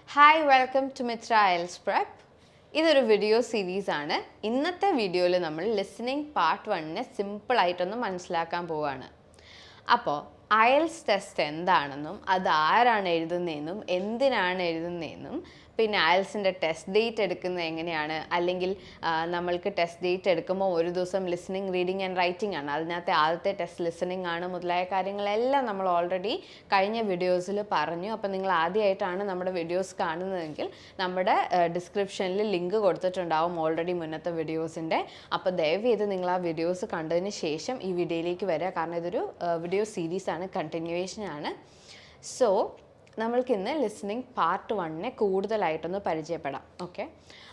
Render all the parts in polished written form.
Hi, welcome to Mithra IELTS Prep. This is a video series. In this video, we will listening part 1 simple ആയിട്ടൊന്ന് മനസ്സിലാക്കാൻ പോവാണ്. അപ്പോൾ IELTS test എന്താണെന്നും അത് ആരാണ് എഴുതുന്നതെന്നും എന്തിനാണ് എഴുതുന്നതെന്നും പിന്നെ IELTSന്റെ ടെസ്റ്റ് ഡേറ്റ് എടുക്കുന്നത് എങ്ങനെയാണ് അല്ലെങ്കിൽ നമ്മൾക്ക് ടെസ്റ്റ് ഡേറ്റ് എടുക്കുമ്പോൾ ഒരു ദിവസം ലിസണിംഗ് റീഡിംഗ് ആൻഡ് റൈറ്റിംഗ് ആണ് അതിനകത്തെ ആദ്യത്തെ ടെസ്റ്റ് ലിസണിംഗ് ആണ് മുതലായ കാര്യങ്ങളെല്ലാം നമ്മൾ ഓൾറെഡി കഴിഞ്ഞ വീഡിയോസിൽ പറഞ്ഞു. അപ്പോൾ നിങ്ങൾ ആദ്യമായിട്ടാണ് നമ്മുടെ വീഡിയോസ് കാണുന്നതെങ്കിൽ നമ്മുടെ ഡിസ്ക്രിപ്ഷനിൽ ലിങ്ക് കൊടുത്തിട്ടുണ്ടാവും ഓൾറെഡി മുന്നത്തെ വീഡിയോസിൻ്റെ. അപ്പോൾ ദയവ് ചെയ്ത് നിങ്ങൾ ആ വീഡിയോസ് കണ്ടതിന് ശേഷം ഈ വീഡിയോയിലേക്ക് വരിക, കാരണം ഇതൊരു വീഡിയോ സീരീസ് ആണ്, കണ്ടിന്യൂവേഷൻ ആണ്. സോ നമ്മൾക്ക് ഇന്ന് ലിസണിങ് പാർട്ട് 1 കൂടുതലായിട്ടൊന്ന് പരിചയപ്പെടാം. ഓക്കെ,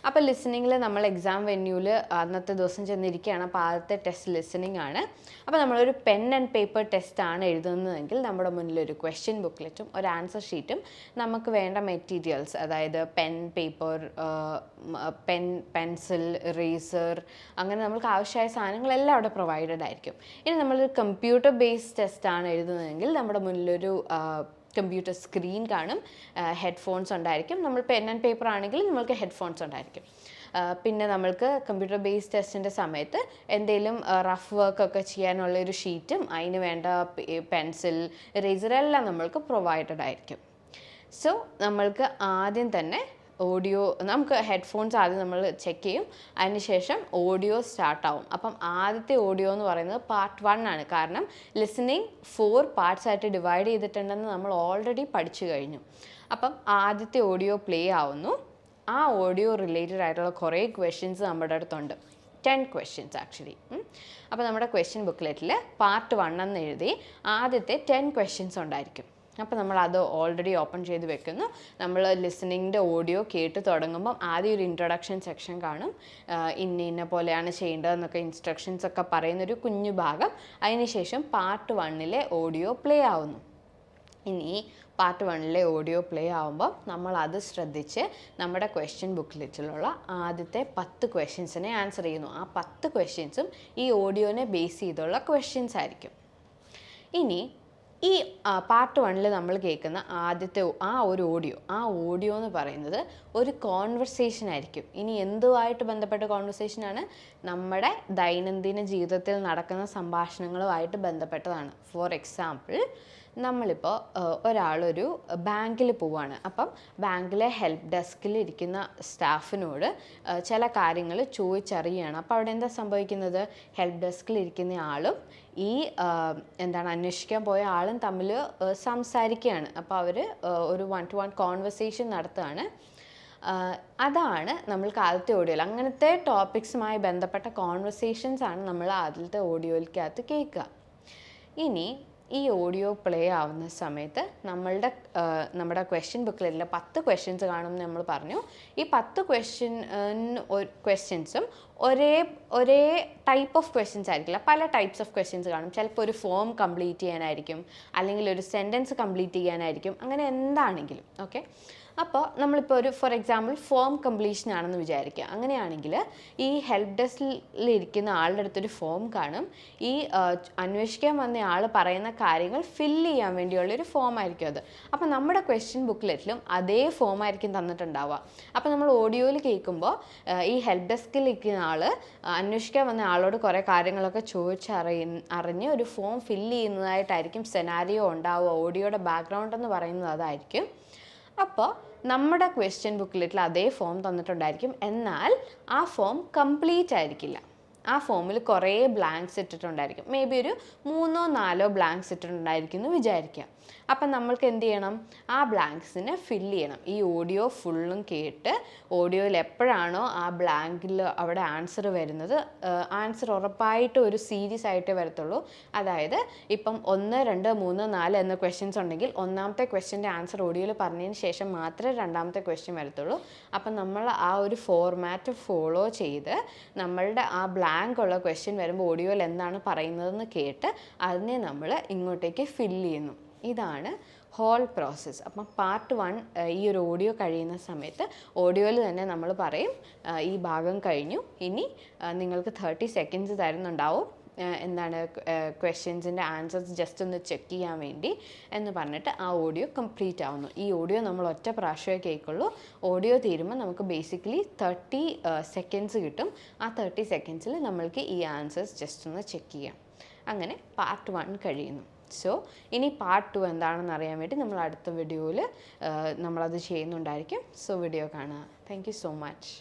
അപ്പോൾ ലിസണിങ്ങിൽ നമ്മൾ എക്സാം വെന്യൂവിൽ അന്നത്തെ ദിവസം ചെന്നിരിക്കുകയാണ്. അപ്പോൾ ആദ്യത്തെ ടെസ്റ്റ് ലിസണിങ് ആണ്. അപ്പോൾ നമ്മളൊരു പെൻ ആൻഡ് പേപ്പർ ടെസ്റ്റ് ആണ് എഴുതുന്നതെങ്കിൽ നമ്മുടെ മുന്നിലൊരു ക്വസ്റ്റ്യൻ ബുക്ക്ലെറ്റും ഒരു ആൻസർ ഷീറ്റും നമുക്ക് വേണ്ട മെറ്റീരിയൽസ്, അതായത് പെൻ, പേപ്പർ, പെൻസിൽ, ഇറേസർ, അങ്ങനെ നമുക്ക് ആവശ്യമായ സാധനങ്ങളെല്ലാം അവിടെ പ്രൊവൈഡഡ് ആയിരിക്കും. ഇനി നമ്മളൊരു കമ്പ്യൂട്ടർ ബേസ്ഡ് ടെസ്റ്റ് ആണ് എഴുതുന്നതെങ്കിൽ നമ്മുടെ മുന്നിലൊരു കമ്പ്യൂട്ടർ സ്ക്രീൻ കാണും, ഹെഡ്ഫോൺസ് ഉണ്ടായിരിക്കും. നമ്മൾ പെൻ ആൻഡ് പേപ്പർ ആണെങ്കിൽ നമ്മൾക്ക് ഹെഡ്ഫോൺസ് ഉണ്ടായിരിക്കും. പിന്നെ നമ്മൾക്ക് കമ്പ്യൂട്ടർ ബേസ്ഡ് ടെസ്റ്റിൻ്റെ സമയത്ത് എന്തെങ്കിലും റഫ് വർക്കൊക്കെ ചെയ്യാനുള്ളൊരു ഷീറ്റും അതിന് വേണ്ട പെൻസിൽ, ഇറേസർ എല്ലാം നമ്മൾക്ക് പ്രൊവൈഡഡ് ആയിരിക്കും. സോ നമ്മൾക്ക് ആദ്യം തന്നെ ഓഡിയോ, നമുക്ക് ഹെഡ്ഫോൺസ് ആദ്യം നമ്മൾ ചെക്ക് ചെയ്യും, അതിനുശേഷം ഓഡിയോ സ്റ്റാർട്ടാവും. അപ്പം ആദ്യത്തെ ഓഡിയോ എന്ന് പറയുന്നത് പാർട്ട് 1 ആണ്, കാരണം ലിസണിങ് 4 പാർട്സ് ആയിട്ട് ഡിവൈഡ് ചെയ്തിട്ടുണ്ടെന്ന് നമ്മൾ ഓൾറെഡി പഠിച്ചു കഴിഞ്ഞു. അപ്പം ആദ്യത്തെ ഓഡിയോ പ്ലേ ആവുന്നു. ആ ഓഡിയോ റിലേറ്റഡ് ആയിട്ടുള്ള കുറേ ക്വസ്റ്റ്യൻസ് നമ്മുടെ അടുത്തുണ്ട്, 10 ക്വസ്റ്റ്യൻസ് ആക്ച്വലി. അപ്പോൾ നമ്മുടെ ക്വസ്റ്റ്യൻ ബുക്ക്ലെറ്റിൽ പാർട്ട് 1 എന്ന് എഴുതി ആദ്യത്തെ 10 ക്വസ്റ്റ്യൻസ് ഉണ്ടായിരിക്കും. അപ്പോൾ നമ്മളത് ഓൾറെഡി ഓപ്പൺ ചെയ്ത് വെക്കുന്നു. നമ്മൾ ലിസണിങ്ങിൻ്റെ ഓഡിയോ കേട്ട് തുടങ്ങുമ്പം ആദ്യം ഒരു ഇൻട്രൊഡക്ഷൻ സെക്ഷൻ കാണും, ഇന്ന പോലെയാണ് ചെയ്യേണ്ടതെന്നൊക്കെ ഇൻസ്ട്രക്ഷൻസ് ഒക്കെ പറയുന്നൊരു കുഞ്ഞു ഭാഗം. അതിനുശേഷം പാർട്ട് 1 ഓഡിയോ പ്ലേ ആവുന്നു. ഇനി പാർട്ട് 1 ഓഡിയോ പ്ലേ ആവുമ്പോൾ നമ്മളത് ശ്രദ്ധിച്ച് നമ്മുടെ ക്വസ്റ്റ്യൻ ബുക്ക്ലെറ്റിലുള്ള ആദ്യത്തെ 10 ക്വസ്റ്റ്യൻസിനെ ആൻസർ ചെയ്യുന്നു. ആ 10 ക്വസ്റ്റ്യൻസും ഈ ഓഡിയോനെ ബേസ് ചെയ്തുള്ള ക്വസ്റ്റ്യൻസ് ആയിരിക്കും. ഇനി ഈ പാർട്ട് 1 നമ്മൾ കേൾക്കുന്ന ആദ്യത്തെ ആ ഓഡിയോ എന്ന് പറയുന്നത് ഒരു കോൺവെർസേഷൻ ആയിരിക്കും. ഇനി എന്തുമായിട്ട് ബന്ധപ്പെട്ട കോൺവെർസേഷനാണ്? നമ്മുടെ ദൈനംദിന ജീവിതത്തിൽ നടക്കുന്ന സംഭാഷണങ്ങളുമായിട്ട് ബന്ധപ്പെട്ടതാണ്. ഫോർ എക്സാമ്പിൾ, നമ്മളിപ്പോൾ ഒരാളൊരു ബാങ്കിൽ പോവുകയാണ്. അപ്പം ബാങ്കിലെ ഹെൽപ്പ് ഡെസ്കിൽ ഇരിക്കുന്ന സ്റ്റാഫിനോട് ചില കാര്യങ്ങൾ ചോദിച്ചറിയുകയാണ്. അപ്പോൾ അവിടെ എന്താ സംഭവിക്കുന്നത്? ഹെൽപ്പ് ഡെസ്കിൽ ഇരിക്കുന്ന ആളും ഈ അന്വേഷിക്കാൻ പോയ ആളും തമ്മിൽ സംസാരിക്കുകയാണ്. അപ്പോൾ അവർ ഒരു 1-to-1 കോൺവെർസേഷൻ നടത്തുകയാണ്. അതാണ് നമ്മൾക്ക് ആദ്യത്തെ ഓഡിയോയിൽ, അങ്ങനത്തെ ടോപ്പിക്സുമായി ബന്ധപ്പെട്ട കോൺവെർസേഷൻസ് ആണ് നമ്മൾ ആദ്യത്തെ ഓഡിയോയിലേക്കകത്ത് കേൾക്കുക. ഇനി ഈ ഓഡിയോ പ്ലേ ആവുന്ന സമയത്ത് നമ്മുടെ ക്വസ്റ്റ്യൻ ബുക്കിലെല്ലാം 10 ക്വസ്റ്റ്യൻസ് കാണുമെന്ന് നമ്മൾ പറഞ്ഞു. ഈ 10 ക്വസ്റ്റ്യൻസും ഒരേ ടൈപ്പ് ഓഫ് ക്വസ്റ്റ്യൻസ് ആയിരിക്കില്ല, പല ടൈപ്സ് ഓഫ് ക്വസ്റ്റ്യൻസ് കാണും. ചിലപ്പോൾ ഒരു ഫോം കംപ്ലീറ്റ് ചെയ്യാനായിരിക്കും, അല്ലെങ്കിൽ ഒരു സെൻറ്റൻസ് കംപ്ലീറ്റ് ചെയ്യാനായിരിക്കും, അങ്ങനെ എന്താണെങ്കിലും. ഓക്കെ, അപ്പോൾ നമ്മളിപ്പോൾ ഒരു ഫോർ എക്സാമ്പിൾ ഫോം കംപ്ലീഷൻ ആണെന്ന് വിചാരിക്കുക. അങ്ങനെയാണെങ്കിൽ ഈ ഹെൽപ്പ് ഡെസ്കിലിരിക്കുന്ന ആളുടെ അടുത്തൊരു ഫോം കാണും. ഈ അന്വേഷിക്കാൻ വന്ന ആൾ പറയുന്ന കാര്യങ്ങൾ ഫില്ല് ചെയ്യാൻ വേണ്ടിയുള്ളൊരു ഫോം ആയിരിക്കും അത്. അപ്പോൾ നമ്മുടെ ക്വസ്റ്റ്യൻ ബുക്ക്ലെറ്റിലും അതേ ഫോം ആയിരിക്കും തന്നിട്ടുണ്ടാവുക. അപ്പോൾ നമ്മൾ ഓഡിയോയിൽ കേൾക്കുമ്പോൾ ഈ ഹെൽപ്പ് ഡെസ്കിൽ ഇരിക്കുന്ന ആൾ അന്വേഷിക്കാൻ വന്ന ആളോട് കുറേ കാര്യങ്ങളൊക്കെ അറിഞ്ഞ് ഒരു ഫോം ഫില്ല് ചെയ്യുന്നതായിട്ടായിരിക്കും സെനാരിയോ ഉണ്ടാവുക. ഓഡിയോയുടെ ബാക്ക്ഗ്രൗണ്ട് എന്ന് പറയുന്നത് അതായിരിക്കും. അപ്പോൾ നമ്മുടെ ക്വസ്റ്റ്യൻ ബുക്ക്ലെറ്റിൽ അതേ ഫോം തന്നിട്ടുണ്ടായിരിക്കും, എന്നാൽ ആ ഫോം കംപ്ലീറ്റ് ആയിരിക്കില്ല. ആ ഫോമിൽ കുറേ ബ്ലാങ്ക്സ് ഇട്ടിട്ടുണ്ടായിരിക്കും, മേ ബി ഒരു 3-4 ബ്ലാങ്ക്സ് ഇട്ടിട്ടുണ്ടായിരിക്കും എന്ന് വിചാരിക്കുക. അപ്പം നമ്മൾക്ക് എന്ത് ചെയ്യണം? ആ ബ്ലാങ്ക്സിനെ ഫില്ല് ചെയ്യണം. ഈ ഓഡിയോ ഫുള്ളും കേട്ട് ഓഡിയോയിൽ എപ്പോഴാണോ ആ ബ്ലാങ്കിൽ അവിടെ ആൻസർ വരുന്നത്, ആൻസർ ഉറപ്പായിട്ട് ഒരു സീരീസ് ആയിട്ടേ വരത്തുള്ളൂ. അതായത് ഇപ്പം 1, 2, 3, 4 എന്ന ക്വസ്റ്റ്യൻസ് ഉണ്ടെങ്കിൽ ഒന്നാമത്തെ ക്വസ്റ്റ്യൻ്റെ ആൻസർ ഓഡിയോയിൽ പറഞ്ഞതിന് ശേഷം മാത്രമേ രണ്ടാമത്തെ ക്വസ്റ്റ്യൻ വരത്തുള്ളൂ. അപ്പം നമ്മൾ ആ ഒരു ഫോർമാറ്റ് ഫോളോ ചെയ്ത് നമ്മളുടെ ആ ബ്ലാങ്ക് ഉള്ള ക്വസ്റ്റ്യൻ വരുമ്പോൾ ഓഡിയോയിൽ എന്താണ് പറയുന്നതെന്ന് കേട്ട് അതിനെ നമ്മൾ ഇങ്ങോട്ടേക്ക് ഫില്ല് ചെയ്യുന്നു. ഇതാണ് ഹോൾ പ്രോസസ്സ്. അപ്പം പാർട്ട് 1 ഈ ഒരു ഓഡിയോ കഴിയുന്ന സമയത്ത് ഓഡിയോയിൽ തന്നെ നമ്മൾ പറയും ഈ ഭാഗം കഴിഞ്ഞു, ഇനി നിങ്ങൾക്ക് 30 സെക്കൻഡ്സ് തരുന്നുണ്ടാവും എന്താണ് ക്വസ്റ്റ്യൻസിൻ്റെ ആൻസേഴ്സ് ജസ്റ്റ് ഒന്ന് ചെക്ക് ചെയ്യാൻ വേണ്ടി എന്ന് പറഞ്ഞിട്ട് ആ ഓഡിയോ കംപ്ലീറ്റ് ആവുന്നു. ഈ ഓഡിയോ നമ്മൾ ഒറ്റ പ്രാവശ്യമേ കേൾക്കുള്ളൂ. ഓഡിയോ തീരുമ്പോൾ നമുക്ക് ബേസിക്കലി 30 സെക്കൻഡ്സ് കിട്ടും. ആ 30 സെക്കൻഡ്സിൽ നമ്മൾക്ക് ഈ ആൻസേഴ്സ് ജസ്റ്റ് ഒന്ന് ചെക്ക് ചെയ്യാം. അങ്ങനെ പാർട്ട് 1 കഴിയുന്നു. സോ ഇനി പാർട്ട് 2 എന്താണെന്ന് അറിയാൻ വേണ്ടി നമ്മൾ അടുത്ത വീഡിയോയിൽ നമ്മളത് ചെയ്യുന്നുണ്ടായിരിക്കും. സോ വീഡിയോ കാണുക. Thank you so much.